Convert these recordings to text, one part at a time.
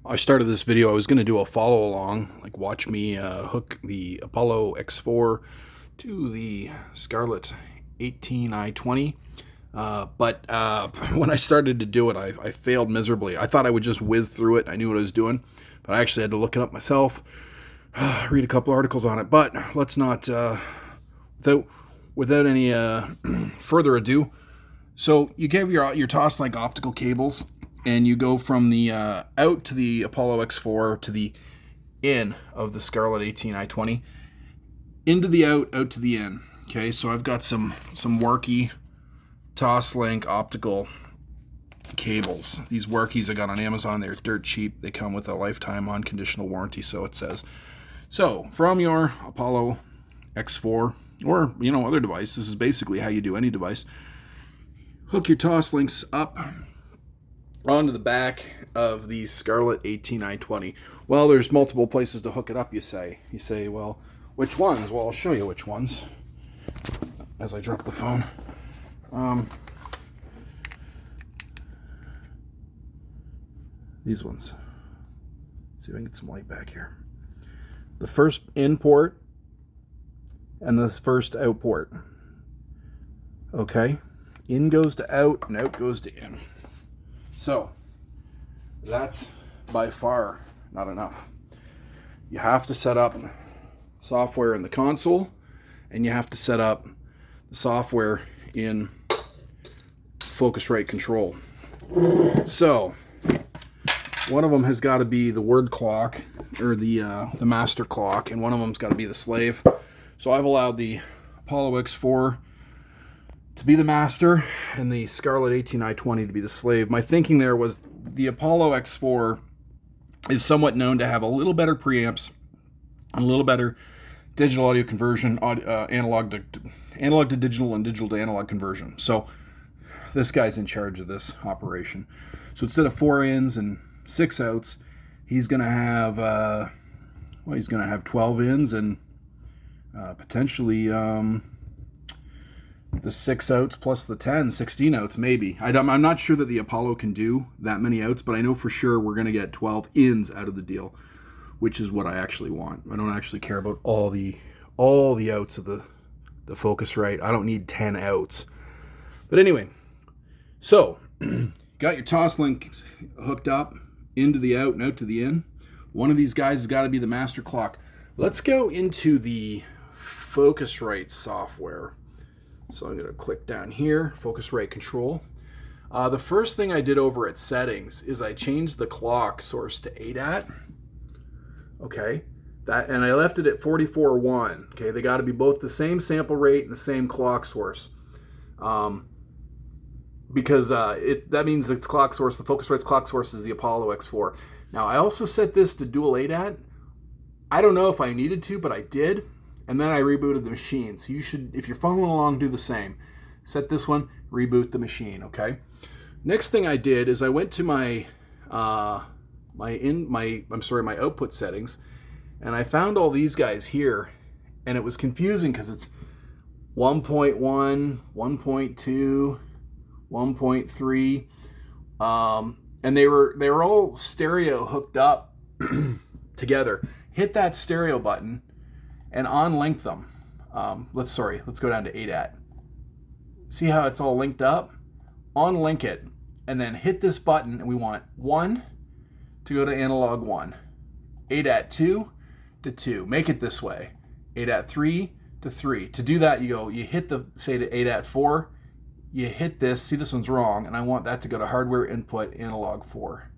I started this video, I was going to do a follow along, like watch me hook the Apollo X4 to the Scarlett 18i20. But when I started to do it, I failed miserably. I thought I would just whiz through it. I knew what I was doing, but I actually had to look it up myself, read a couple articles on it. But let's not, without any further ado. So you give your toss like optical cables, and you go from the out to the Apollo X4 to the in of the Scarlett 18i20, into the out to the in. Okay, so I've got some Worky toss link optical cables. These Workies I got on Amazon. They're dirt cheap. They come with a lifetime unconditional warranty, so it says. So from your Apollo X4 or other device, this is basically how you do any device. Hook your toss links up onto the back of the Scarlett 18i20. Well, there's multiple places to hook it up, you say. You say, well, which ones? Well, I'll show you which ones as I drop the phone. These ones. See if I can get some light back here. The first in port and the first out port. Okay? In goes to out and out goes to in. So, that's by far not enough. You have to set up software in the console, and you have to set up the software in Focusrite control. So, one of them has got to be the word clock, or the master clock, and one of them's got to be the slave. So I've allowed the Apollo X4 to be the master and the Scarlett 18i20 to be the slave. My thinking there was the Apollo X4 is somewhat known to have a little better preamps, a little better digital audio conversion, analog to digital and digital to analog conversion. So this guy's in charge of this operation. So instead of 4 ins and 6 outs, he's going to have he's going to have 12 ins and potentially the 6 outs plus the 16 outs maybe. I'm not sure that the Apollo can do that many outs, but I know for sure we're going to get 12 ins out of the deal, which is what I actually want. I don't actually care about all the outs of the Focusrite. I don't need 10 outs. But anyway, so got your toss links hooked up into the out and out to the in. One of these guys has got to be the master clock. Let's go into the Focusrite software. So I'm going to click down here, Focusrite control. The first thing I did over at settings is I changed the clock source to ADAT. Okay, and I left it at 44.1. Okay, they got to be both the same sample rate and the same clock source. Because that means its clock source, the Focusrite's clock source, is the Apollo X4. Now I also set this to dual ADAT. I don't know if I needed to, but I did. And then I rebooted the machine. So you should, if you're following along, do the same. Set this one, reboot the machine, okay? Next thing I did is I went to my output settings, and I found all these guys here, and it was confusing because it's 1.1, 1.2, 1.3, and they were all stereo hooked up together. Hit that stereo button and unlink them. Let's go down to ADAT. See how it's all linked up? Unlink it, and then hit this button, and we want 1 to go to analog 1, ADAT 2 to 2. Make it this way. ADAT 3 to 3. To do that, you hit the, say to ADAT 4, you hit this, see this one's wrong, and I want that to go to hardware input analog 4.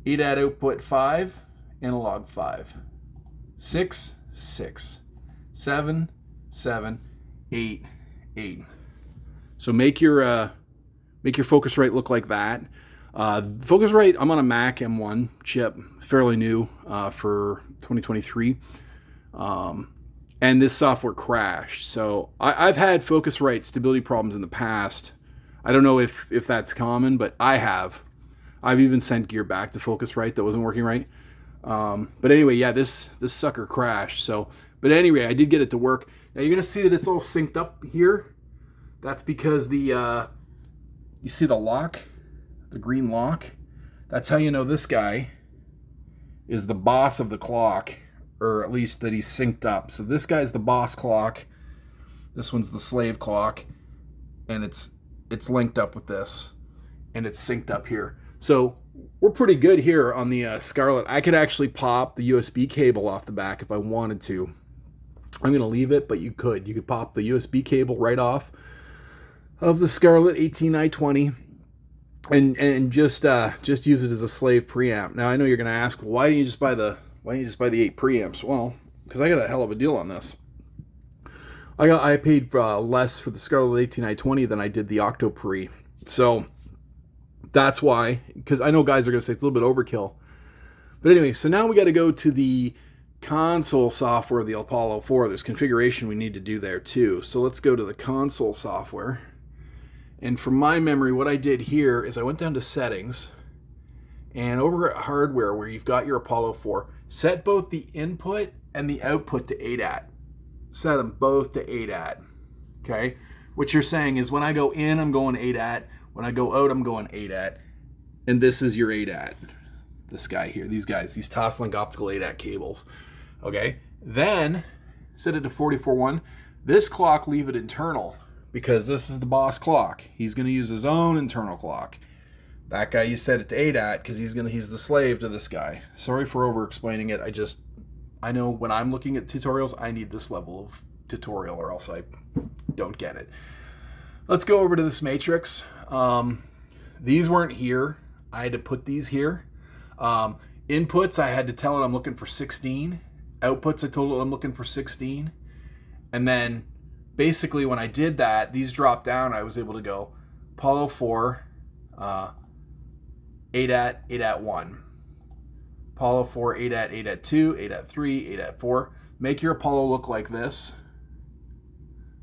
ADAT output 5, analog 5. 6, 6, 7, 7, 8, 8. So make your Focusrite look like that. Focusrite, I'm on a Mac M1 chip, fairly new for 2023. And this software crashed. So I've had Focusrite stability problems in the past. I don't know if that's common, but I have. I've even sent gear back to Focusrite that wasn't working right. But anyway, yeah, this sucker crashed. So, but anyway, I did get it to work. Now you're gonna see that it's all synced up here. That's because you see the lock, the green lock. That's how you know this guy is the boss of the clock, or at least that he's synced up. So this guy's the boss clock. This one's the slave clock, and it's linked up with this, and it's synced up here. So we're pretty good here on the Scarlett. I could actually pop the USB cable off the back if I wanted to. I'm going to leave it, but you could pop the USB cable right off of the Scarlett 18i20 and just use it as a slave preamp. Now I know you're going to ask, well, why don't you just buy the 8 preamps? Well, because I got a hell of a deal on this. I paid less for the Scarlett 18i20 than I did the Octo Pre. So that's why, because I know guys are going to say it's a little bit overkill. But anyway, so now we got to go to the console software of the Apollo 4. There's configuration we need to do there too. So let's go to the console software. And from my memory, what I did here is I went down to settings, and over at hardware where you've got your Apollo 4, set both the input and the output to ADAT. Set them both to ADAT. Okay? What you're saying is when I go in, I'm going ADAT. When I go out, I'm going ADAT. And this is your ADAT. This guy here, these Toslink optical ADAT cables. Okay? Then set it to 44.1. This clock, leave it internal, because this is the boss clock. He's going to use his own internal clock. That guy, you set it to ADAT because he's the slave to this guy. Sorry for over explaining it. I know when I'm looking at tutorials, I need this level of tutorial or else I don't get it. Let's go over to this matrix. These weren't here. I had to put these here. Inputs, I had to tell it I'm looking for 16. Outputs, I told it I'm looking for 16. And then basically when I did that, these dropped down. I was able to go Apollo 4, ADAT, ADAT 1. Apollo 4, ADAT, ADAT 2, ADAT 3, ADAT 4. Make your Apollo look like this.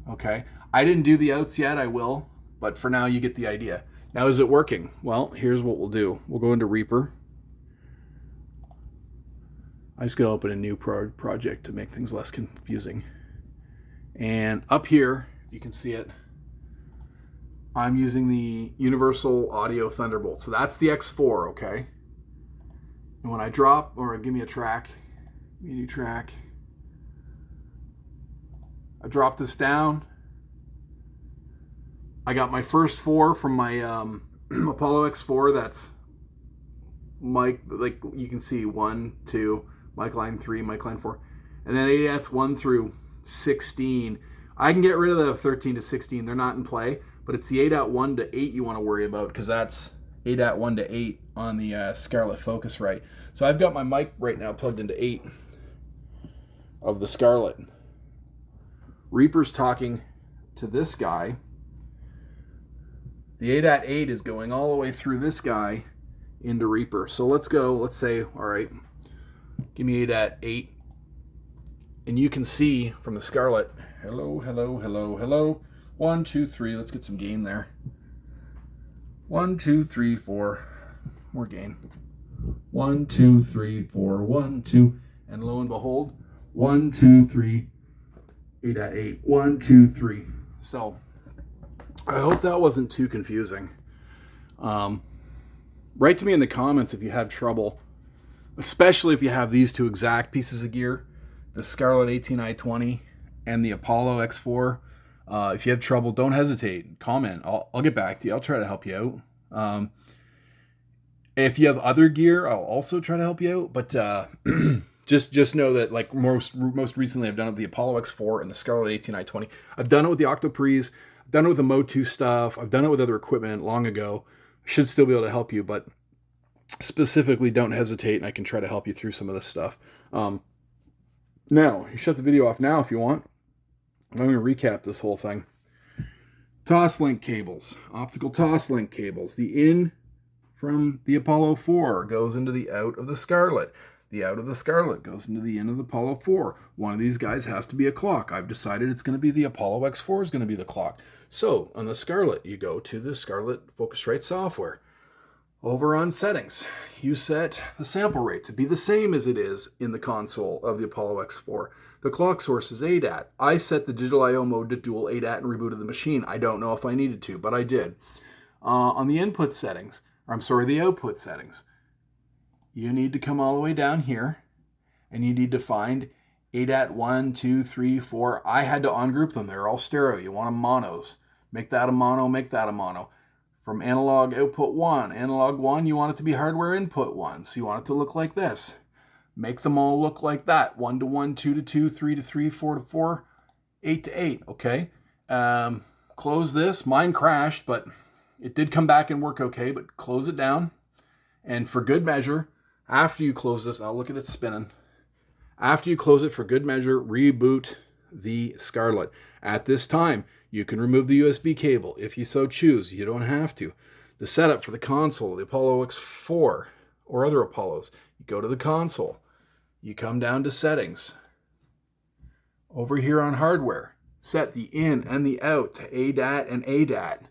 Okay. I didn't do the outs yet. I will. But for now, you get the idea. Now, is it working? Well, here's what we'll do. We'll go into Reaper. I just got to open a new project to make things less confusing. And up here, you can see it. I'm using the Universal Audio Thunderbolt. So that's the X4, okay? And when I drop, or give me a track, give me a new track. I drop this down. I got my first 4 from my Apollo X4. That's mic, like you can see 1, 2, mic line 3, mic line 4. And then ADAT's 1 through 16. I can get rid of the 13 to 16. They're not in play. But it's the ADAT 1 to 8 you want to worry about, because that's ADAT 1 to 8 on the Scarlett Focusrite. So I've got my mic right now plugged into 8 of the Scarlett. Reaper's talking to this guy. The ADAT 8 is going all the way through this guy into Reaper. So let's go, let's say, all right, give me ADAT 8. And you can see from the Scarlett, hello, hello, hello, hello. 1, 2, 3. Let's get some gain there. 1, 2, 3, 4. More gain. 1, 2, 3, 4. 1, 2. And lo and behold, 1, 2, 3. ADAT 8. 1, 2, 3. So I hope that wasn't too confusing. Write to me in the comments if you had trouble, especially if you have these two exact pieces of gear, the Scarlett 18i20 and the Apollo X4. If you have trouble, don't hesitate. Comment. I'll get back to you. I'll try to help you out. If you have other gear, I'll also try to help you out. But just know that, like most recently, I've done it with the Apollo X4 and the Scarlett 18i20. I've done it with the Octo Pre's. I've done it with the Mode 2 stuff. I've done it with other equipment long ago. I should still be able to help you, but specifically, don't hesitate, and I can try to help you through some of this stuff. Now, you shut the video off now if you want. I'm going to recap this whole thing. Toslink cables, optical Toslink cables. The in from the Apollo 4 goes into the out of the Scarlett. The out of the Scarlett goes into the in of the Apollo 4. One of these guys has to be a clock. I've decided it's going to be the Apollo X4 is going to be the clock. So on the Scarlett, you go to the Scarlett Focusrite software. Over on settings, you set the sample rate to be the same as it is in the console of the Apollo X4. The clock source is ADAT. I set the digital I/O mode to dual ADAT and rebooted the machine. I don't know if I needed to, but I did. On the input settings, the output settings, you need to come all the way down here, and you need to find ADAT 1, 2, 3, 4. I had to ungroup them. They're all stereo. You want them monos. Make that a mono, make that a mono. From analog output 1, analog 1, you want it to be hardware input 1. So you want it to look like this. Make them all look like that. 1 to 1, 2 to 2, 3 to 3, 4 to 4, 8 to 8, okay? Close this. Mine crashed, but it did come back and work okay, but close it down. And for good measure, after you close this, I'll look at it spinning. After you close it, for good measure, reboot the Scarlett. At this time, you can remove the USB cable if you so choose. You don't have to. The setup for the console, the Apollo X4 or other Apollos, you go to the console. You come down to settings. Over here on hardware, set the in and the out to ADAT and ADAT.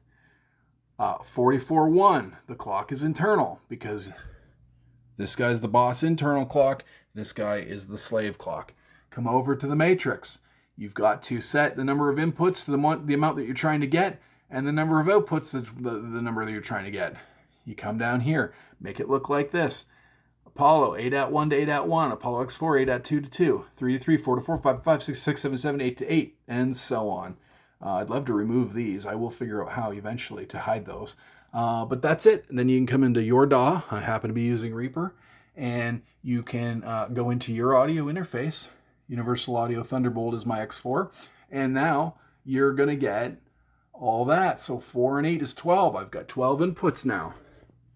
44.1, the clock is internal because this guy's the boss internal clock. This guy is the slave clock. Come over to the matrix. You've got to set the number of inputs to the amount that you're trying to get, and the number of outputs to the number that you're trying to get. You come down here, make it look like this. Apollo, ADAT 1 to ADAT 1, Apollo X4, ADAT 2 to 2, 3 to 3, 4 to 4, 5 to 5, 6 to 6, 7 to 7, 8 to 8, and so on. I'd love to remove these. I will figure out how eventually to hide those. But that's it. And then you can come into your DAW. I happen to be using Reaper. And you can go into your audio interface. Universal Audio Thunderbolt is my X4. And now you're going to get all that. So 4 and 8 is 12. I've got 12 inputs now.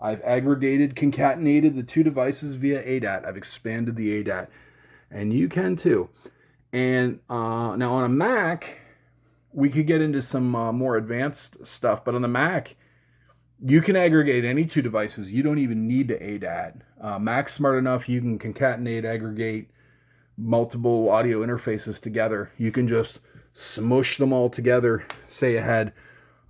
I've aggregated, concatenated the two devices via ADAT. I've expanded the ADAT. And you can too. And now on a Mac, we could get into some more advanced stuff. But on the Mac, you can aggregate any two devices. You don't even need to ADAT. Mac's smart enough. You can concatenate, aggregate multiple audio interfaces together. You can just smush them all together. Say you had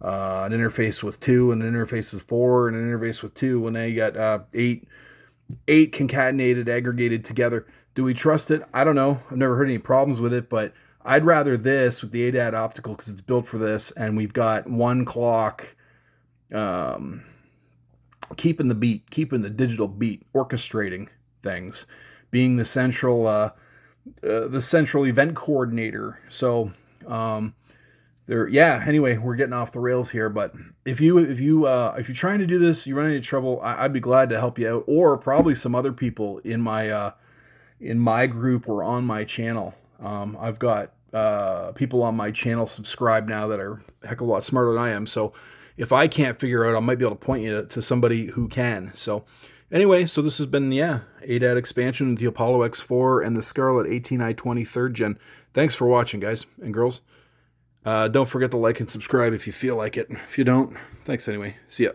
an interface with 2, and an interface with 4, and an interface with 2, and now you got eight concatenated, aggregated together. Do we trust it? I don't know. I've never heard any problems with it, but I'd rather this with the ADAT optical because it's built for this, and we've got one clock keeping the beat, keeping the digital beat, orchestrating things, being the central event coordinator. So anyway, we're getting off the rails here, but if you're trying to do this, you run into trouble, I'd be glad to help you out, or probably some other people in my group or on my channel. I've got people on my channel subscribed now that are a heck of a lot smarter than I am. So if I can't figure out, I might be able to point you to somebody who can. So anyway, so this has been, ADAT expansion with the Apollo X4 and the Scarlett 18i20 3rd Gen. Thanks for watching, guys and girls. Don't forget to like and subscribe if you feel like it. If you don't, thanks anyway. See ya.